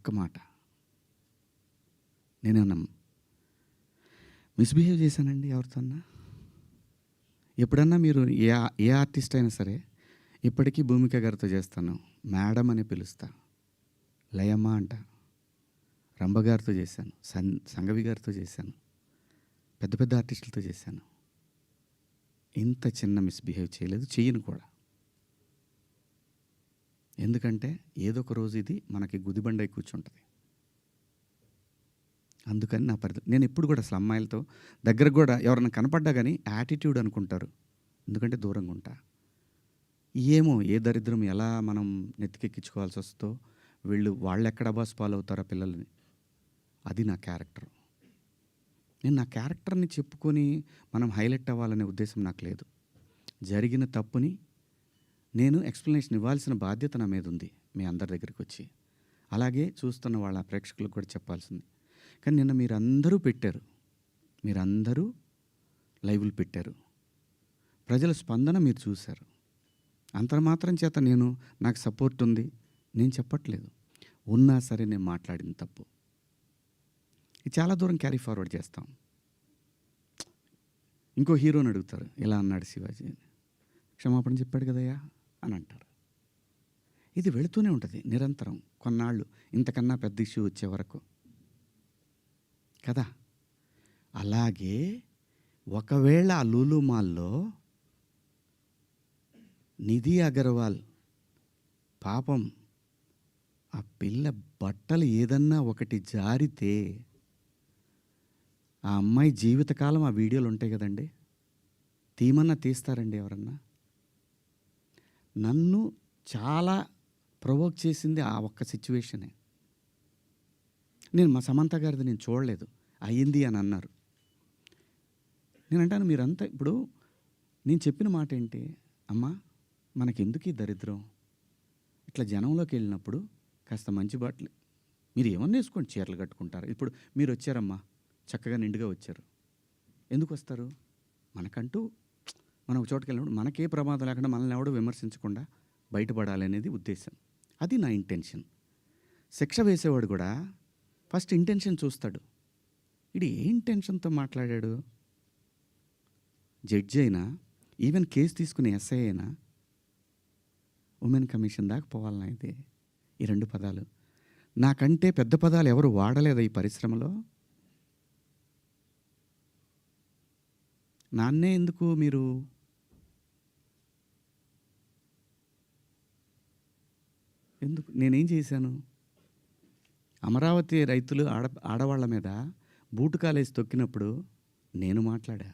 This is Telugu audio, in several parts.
ఒక్క మాట, నేనేమన్నా మిస్బిహేవ్ చేశానండి ఎవరితోన్నా? ఎప్పుడన్నా మీరు ఏ ఆర్టిస్ట్ అయినా సరే, ఇప్పటికీ భూమిక గారితో చేస్తాను, మేడం అని పిలుస్తా, లయమ్మ అంట. రంభ గారితో చేశాను, సంగవి గారితో చేశాను, పెద్ద పెద్ద ఆర్టిస్టులతో చేశాను. ఇంత చిన్న మిస్బిహేవ్ చేయలేదు, చెయ్యను కూడా. ఎందుకంటే ఏదో ఒక రోజు ఇది మనకి గుదిబండై కూర్చుంటుంది. అందుకని నా పరిధి, నేను ఎప్పుడు కూడా అసలు అమ్మాయిలతో దగ్గరకు కూడా ఎవరైనా కనపడ్డా కానీ యాటిట్యూడ్ అనుకుంటారు, ఎందుకంటే దూరంగా ఉంటా. ఏమో ఏ దరిద్రం ఎలా మనం నెత్తికెక్కించుకోవాల్సి వస్తుందో, వాళ్ళు ఎక్కడ అబాస్ పాలవుతారో పిల్లల్ని. అది నా క్యారెక్టర్. నేను నా క్యారెక్టర్ని చెప్పుకొని మనం హైలైట్ అవ్వాలనే ఉద్దేశం నాకు లేదు. జరిగిన తప్పుని నేను ఎక్స్ప్లెనేషన్ ఇవ్వాల్సిన బాధ్యత నా మీద ఉంది మీ అందరి దగ్గరికి వచ్చి. అలాగే చూస్తున్న వాళ్ళ ప్రేక్షకులకు కూడా చెప్పాల్సింది. కానీ నిన్న మీరందరూ పెట్టారు, మీరందరూ లైవ్లు పెట్టారు, ప్రజల స్పందన మీరు చూశారు. అంతమాత్రం చేత నాకు సపోర్ట్ ఉంది నేను చెప్పట్లేదు. ఉన్నా సరే నేను మాట్లాడిన తప్పు ఇది చాలా దూరం క్యారీ ఫార్వర్డ్ చేస్తాం. ఇంకో హీరోని అడుగుతారు, ఇలా అన్నాడు శివాజీ, క్షమాపణ చెప్పాడు కదయ్యా అని అంటారు. ఇది వెళుతూనే ఉంటుంది నిరంతరం, కొన్నాళ్ళు ఇంతకన్నా పెద్ద ఇష్యూ వచ్చే వరకు కదా. అలాగే ఒకవేళ ఆ లూలు మాల్లో నిధి అగర్వాల్ పాపం ఆ పిల్ల బట్టలు ఏదన్నా ఒకటి జారితే ఆ అమ్మాయి జీవితకాలం ఆ వీడియోలు ఉంటాయి కదండి, తీమన్నా తీస్తారండి ఎవరన్నా? నన్ను చాలా ప్రొవోక్ చేసింది ఆ ఒక్క సిచ్యువేషనే. మా సమంత గారిది నేను చూడలేదు, అయ్యింది అని అన్నారు. నేను అంటాను, మీరంతా ఇప్పుడు నేను చెప్పిన మాట ఏంటి, అమ్మా మనకెందుకు ఈ దరిద్రం? ఇట్లా జనంలోకి వెళ్ళినప్పుడు కాస్త మంచి బట్టలు మీరు ఏమన్నా వేసుకోండి, చీరలు కట్టుకుంటారు. ఇప్పుడు మీరు వచ్చారమ్మా, చక్కగా నిండుగా వచ్చారు. ఎందుకు వస్తారు? మనకంటూ మనం ఒక చోటుకి వెళ్ళినప్పుడు మనకే ప్రమాదం లేకుండా మనల్ని ఎవడో విమర్శించకుండా బయటపడాలి అనేది ఉద్దేశం. అది నా ఇంటెన్షన్. శిక్ష వేసేవాడు కూడా ఫస్ట్ ఇంటెన్షన్ చూస్తాడు. ఇది ఏ ఇంటెన్షన్తో మాట్లాడాడు? జడ్జి అయినా, ఈవెన్ కేసు తీసుకునే ఎస్ఐ అయినా, ఉమెన్ కమిషన్ దాకా పోవాలన్నా ఇది ఈ 2 పదాలు. నాకంటే పెద్ద పదాలు ఎవరు వాడలేదా ఈ పరిశ్రమలో? నాన్నే ఎందుకు మీరు ఎందుకు? నేనేం చేశాను? అమరావతి రైతులు ఆడవాళ్ళ మీద బూటుకాలేసి తొక్కినప్పుడు నేను మాట్లాడా,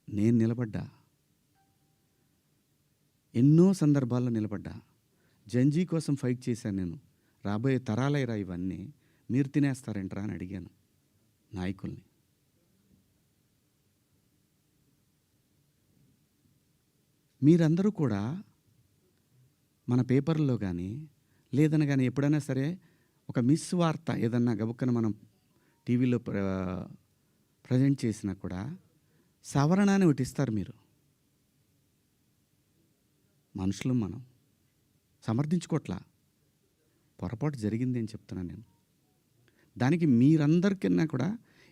నేను నిలబడ్డా, ఎన్నో సందర్భాల్లో నిలబడ్డా. జంజీ కోసం ఫైట్ చేశాను నేను. రాబోయే తరాలైరా ఇవన్నీ, మీరు తినేస్తారేంట్రా అని అడిగాను నాయకుల్ని. మీరందరూ కూడా మన పేపర్లో కానీ లేదన్నా కానీ ఎప్పుడైనా సరే ఒక మిస్ వార్త ఏదన్నా గబుక్కన మనం టీవీలో ప్రజెంట్ చేసినా కూడా సవరణ అని ఒకటి ఇస్తారు. మీరు మనుషులు, మనం సమర్థించుకోవట్లా, పొరపాటు జరిగింది అని చెప్తున్నాను నేను. దానికి మీరందరికన్నా కూడా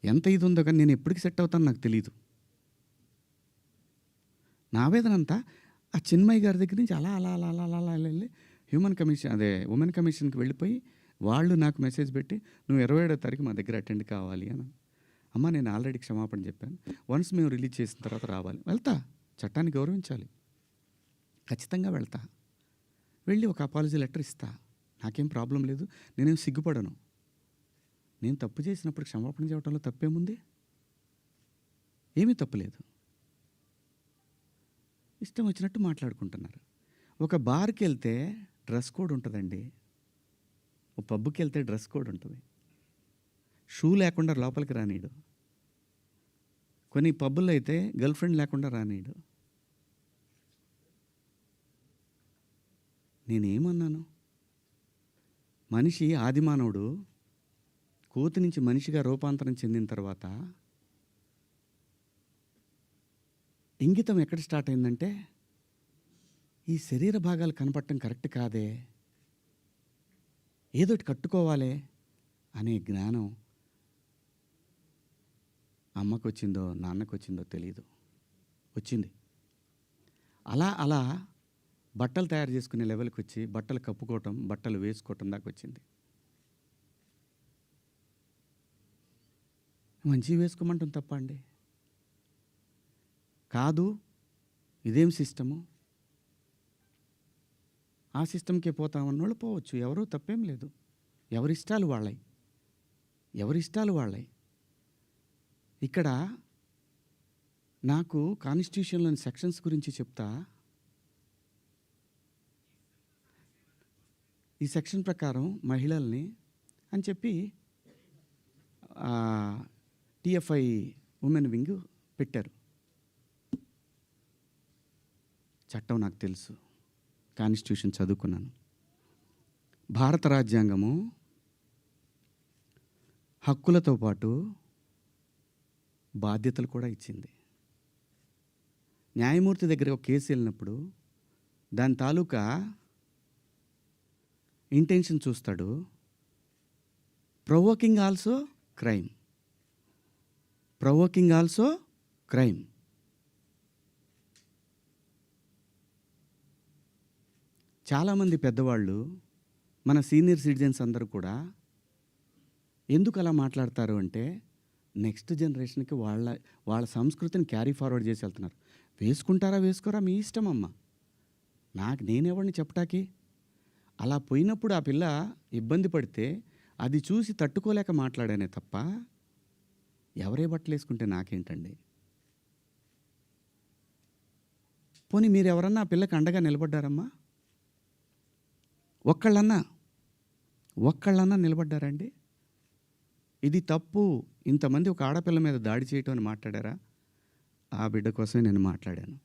ఎంత ఇది ఉందో కానీ నేను ఎప్పటికి సెట్ అవుతాను నాకు తెలియదు. నా ఆవేదన అంతా ఆ చిన్మయ్య గారి దగ్గర నుంచి అలా అలా అలా అలా అలా వెళ్ళి ఉమెన్ కమిషన్కి వెళ్ళిపోయి వాళ్ళు నాకు మెసేజ్ పెట్టి, నువ్వు 27వ తారీఖు మా దగ్గర అటెండ్ కావాలి అని. అమ్మ నేను ఆల్రెడీ క్షమాపణ చెప్పాను, వన్స్ మేము రిలీజ్ చేసిన తర్వాత రావాలి. వెళ్తా, చట్టాన్ని గౌరవించాలి, ఖచ్చితంగా వెళ్తా. వెళ్ళి ఒక అపాలజీ లెటర్ ఇస్తా, నాకేం ప్రాబ్లం లేదు, నేనేం సిగ్గుపడను. నేను తప్పు చేసినప్పుడు క్షమాపణ చెప్పడంలో తప్పేముంది? ఏమీ తప్పులేదు. ఇష్టం వచ్చినట్టు మాట్లాడుకుంటున్నారు. ఒక బార్కి వెళ్తే డ్రెస్ కోడ్ ఉంటుందండి, ఒక పబ్కి వెళ్తే డ్రెస్ కోడ్ ఉంటుంది. షూ లేకుండా లోపలికి రానీడు. కొన్ని పబ్బుల్లో అయితే గర్ల్ ఫ్రెండ్ లేకుండా రానీడు. నేనేమన్నాను? మనిషి ఆదిమానవుడు కోతి నుంచి మనిషిగా రూపాంతరం చెందిన తర్వాత ఇంగితం ఎక్కడ స్టార్ట్ అయిందంటే, ఈ శరీర భాగాలు కనపడటం కరెక్ట్ కాదే, ఏదోటి కట్టుకోవాలే అనే జ్ఞానం అమ్మకొచ్చిందో నాన్నకొచ్చిందో తెలీదు, వచ్చింది. అలా అలా బట్టలు తయారు చేసుకునే లెవెల్కి వచ్చి బట్టలు కప్పుకోవటం, బట్టలు వేసుకోవటం దాకా వచ్చింది. మంచివి వేసుకోమంటాం తప్ప అండి? కాదు, ఇదేం సిస్టము, ఆ సిస్టమ్కే పోతామన్నోళ్ళు పోవచ్చు, ఎవరూ తప్పేం లేదు. ఎవరిష్టాలు వాళ్ళయి, ఎవరిష్టాలు వాళ్ళయి. ఇక్కడ నాకు కాన్స్టిట్యూషన్లోని సెక్షన్స్ గురించి చెప్తా. ఈ సెక్షన్ ప్రకారం మహిళల్ని అని చెప్పి టిఎఫ్ఐ ఉమెన్ వింగ్ పెట్టారు. చట్టం నాకు తెలుసు, కాన్స్టిట్యూషన్ చదువుకున్నాను. భారత రాజ్యాంగము హక్కులతో పాటు బాధ్యతలు కూడా ఇచ్చింది. న్యాయమూర్తి దగ్గర ఒక కేసు వెళ్ళినప్పుడు దాని తాలూకా ఇంటెన్షన్ చూస్తాడు. Provoking also crime, provoking also crime. చాలామంది పెద్దవాళ్ళు, మన సీనియర్ సిటిజన్స్ అందరూ కూడా ఎందుకు అలా మాట్లాడతారు అంటే, నెక్స్ట్ జనరేషన్కి వాళ్ళ సంస్కృతిని క్యారీ ఫార్వర్డ్ చేసి వెళ్తున్నారు. వేసుకుంటారా వేసుకోరా మీ ఇష్టం అమ్మ, నేనెవరిని చెప్పటాకి. అలా పోయినప్పుడు ఆ పిల్ల ఇబ్బంది పడితే అది చూసి తట్టుకోలేక మాట్లాడానే తప్ప ఎవరే బట్టలు వేసుకుంటే నాకేంటండి. పోనీ మీరు ఎవరన్నా ఆ పిల్లకి అండగా నిలబడ్డారమ్మా? ఒక్కళ్ళన్నా నిలబడ్డారండి? ఇది తప్పు, ఇంతమంది ఒక ఆడపిల్ల మీద దాడి చేయటం అని మాట్లాడారా? ఆ బిడ్డ కోసమే నేను మాట్లాడాను.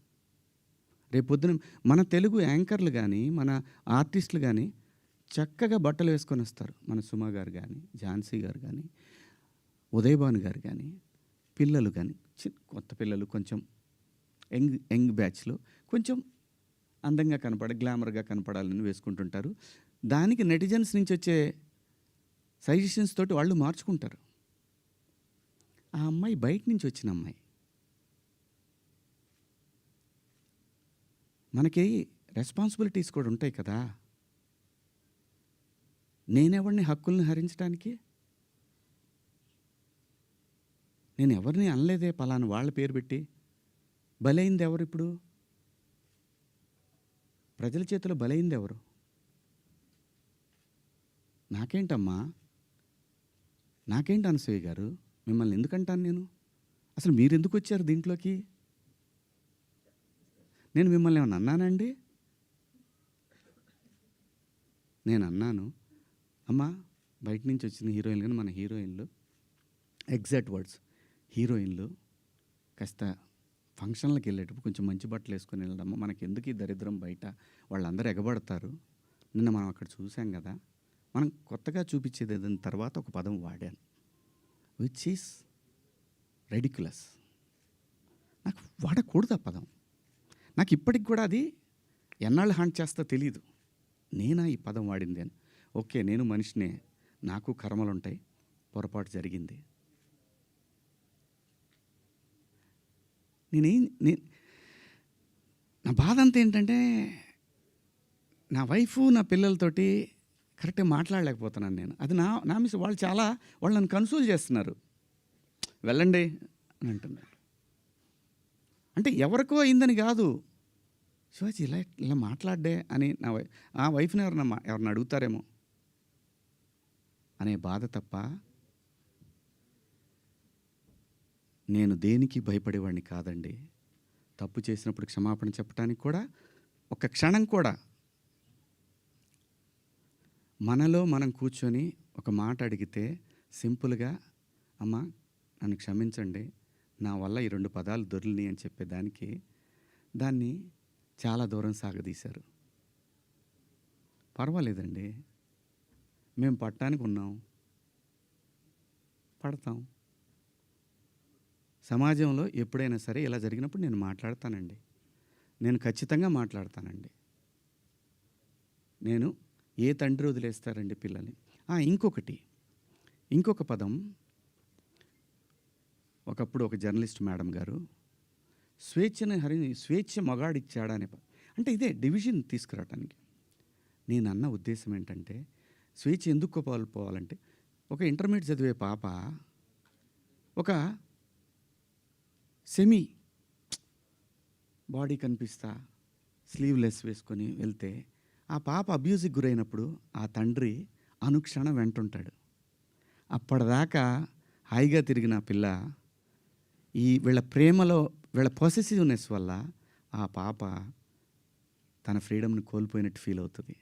రేపొద్దున మన తెలుగు యాంకర్లు కానీ, మన ఆర్టిస్టులు కానీ చక్కగా బట్టలు వేసుకొని వస్తారు. మన సుమ గారు కానీ, ఝాన్సీ గారు కానీ, ఉదయభాను గారు కానీ, పిల్లలు కానీ, కొత్త పిల్లలు కొంచెం యంగ్ బ్యాచ్లో కొంచెం అందంగా గ్లామర్గా కనపడాలని వేసుకుంటుంటారు. దానికి నెటిజన్స్ నుంచి వచ్చే సజెషన్స్ తోటి వాళ్ళు మార్చుకుంటారు. ఆ అమ్మాయి బయట నుంచి వచ్చిన అమ్మాయి. మనకి రెస్పాన్సిబిలిటీస్ కూడా ఉంటాయి కదా. నేనెవరిని హక్కుల్ని హరించడానికి? నేను ఎవరిని అనలేదే పలానా వాళ్ళ పేరు పెట్టి. బలైంది ఎవరు? ఇప్పుడు ప్రజల చేతిలో బలైంది ఎవరు? నాకేంటమ్మా, నాకేంటి అనసూయ గారు, మిమ్మల్ని ఎందుకంటాను నేను? అసలు మీరు ఎందుకు వచ్చారు దీంట్లోకి? నేను మిమ్మల్ని ఏమన్నా అన్నానండి? నేను అన్నాను, అమ్మా బయట నుంచి వచ్చిన హీరోయిన్లు కానీ మన హీరోయిన్లు, ఎగ్జాక్ట్ వర్డ్స్, హీరోయిన్లు కాస్త ఫంక్షన్లకు వెళ్ళేటప్పుడు కొంచెం మంచి బట్టలు వేసుకొని వెళ్ళడమ్మా, మనకి ఎందుకు ఈ దరిద్రం బయట, వాళ్ళందరూ ఎగబడతారు. నిన్న మనం అక్కడ చూసాం కదా, మనం కొత్తగా చూపించేది ఏదైనా తర్వాత ఒక పదం వాడాను, విచ్ ఈస్ రెడిక్యులస్. నాకు వాడకూడదు ఆ పదం. నాకు ఇప్పటికి కూడా అది ఎన్నాళ్ళు హాంట్ చేస్తా తెలీదు. నేనా ఈ పదం వాడింది అని. ఓకే, నేను మనిషినే, నాకు కర్మలు ఉంటాయి, పొరపాటు జరిగింది. నా బాధ అంతా ఏంటంటే, నా వైఫ్ నా పిల్లలతోటి కరెక్ట్గా మాట్లాడలేకపోతున్నాను నేను. అది నా మిస్. వాళ్ళు నన్ను కన్సోల్ చేస్తున్నారు, వెళ్ళండి అని అంటున్నారు. అంటే ఎవరికో అయిందని కాదు, శివాజీ ఇలా మాట్లాడ్డే అని ఆ వైఫ్ని ఎవరన్నా అడుగుతారేమో అనే బాధ తప్ప నేను దేనికి భయపడేవాడిని కాదండి. తప్పు చేసినప్పుడు క్షమాపణ చెప్పడానికి కూడా ఒక క్షణం కూడా మనలో మనం కూర్చొని ఒక మాట అడిగితే సింపుల్గా, అమ్మ నన్ను క్షమించండి, నా వల్ల ఈ 2 పదాలు దొరిని అని చెప్పేదానికి దాన్ని చాలా దూరం సాగదీశారు. పర్వాలేదండి, మేము పట్టడానికి ఉన్నాం, పడతాం. సమాజంలో ఎప్పుడైనా సరే ఇలా జరిగినప్పుడు నేను మాట్లాడతానండి, నేను ఖచ్చితంగా మాట్లాడతానండి. నేను ఏ తండ్రి వదిలేస్తారండి పిల్లల్ని? ఇంకొక పదం ఒకప్పుడు ఒక జర్నలిస్ట్ మేడం గారు స్వేచ్ఛ మగాడిచ్చాడా అనే అంటే ఇదే డివిజన్ తీసుకురావటానికి. నేనన్న ఉద్దేశం ఏంటంటే స్వేచ్ఛ ఎందుకు కోల్పోవాలంటే ఒక ఇంటర్మీడియట్ చదివే పాప ఒక సెమీ బాడీ కనిపిస్తా స్లీవ్లెస్ వేసుకొని వెళ్తే ఆ పాప అబ్యూజ్కి గురైనప్పుడు ఆ తండ్రి అనుక్షణం వెంటుంటాడు. అప్పటిదాకా హాయిగా తిరిగిన పిల్ల వీళ్ళ ప్రేమలో వీళ్ళ పొసెసివ్నెస్ వల్ల ఆ పాప తన ఫ్రీడమ్ని కోల్పోయినట్టు ఫీల్ అవుతుంది.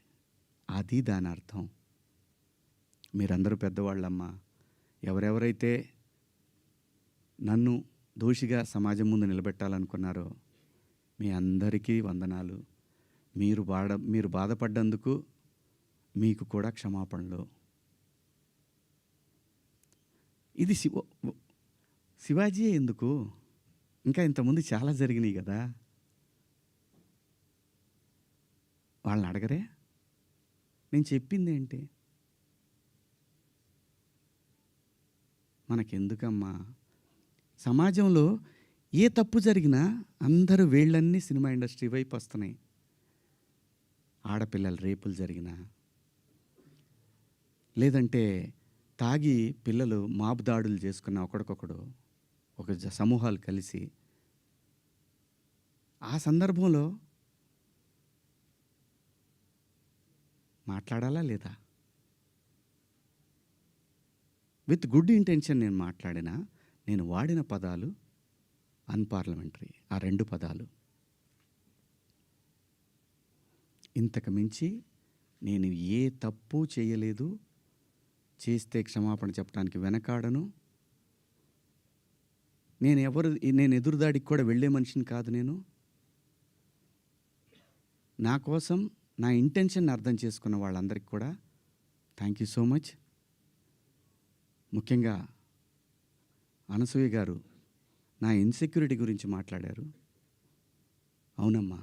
అది దాని అర్థం. మీరందరూ పెద్దవాళ్ళమ్మా, ఎవరెవరైతే నన్ను దోషిగా సమాజం ముందు నిలబెట్టాలనుకున్నారో మీ అందరికీ వందనాలు. మీరు బాధపడ్డందుకు మీకు కూడా క్షమాపణలు. ఇది శివాజీ ఎందుకు, ఇంకా ఇంతకుముందు చాలా జరిగినాయి కదా. వాళ్ళని అడగరే? నేను చెప్పింది ఏంటి? మనకెందుకమ్మా? సమాజంలో ఏ తప్పు జరిగినా అందరూ వేళ్ళన్నీ సినిమా ఇండస్ట్రీ వైపు వస్తున్నాయి. ఆడపిల్లల రేపులు జరిగినా, లేదంటే తాగి పిల్లలు మాబ్ దాడులు చేసుకున్న ఒకడికొకడు ఒక సమూహాలు కలిసి, ఆ సందర్భంలో మాట్లాడాలా లేదా? విత్ గుడ్ ఇంటెన్షన్ నేను మాట్లాడినా, నేను వాడిన పదాలు అన్పార్లమెంటరీ. ఆ 2 పదాలు. ఇంతకు మించి నేను ఏ తప్పు చేయలేదు. చేస్తే క్షమాపణ చెప్పడానికి వెనకాడను. నేను ఎదురుదాడికి కూడా వెళ్ళే మనిషిని కాదు. నేను నా కోసం నా ఇంటెన్షన్ అర్థం చేసుకున్న వాళ్ళందరికీ కూడా థ్యాంక్ యూ సో మచ్. ముఖ్యంగా అనసూయ గారు నా ఇన్సెక్యూరిటీ గురించి మాట్లాడారు. అవునమ్మా,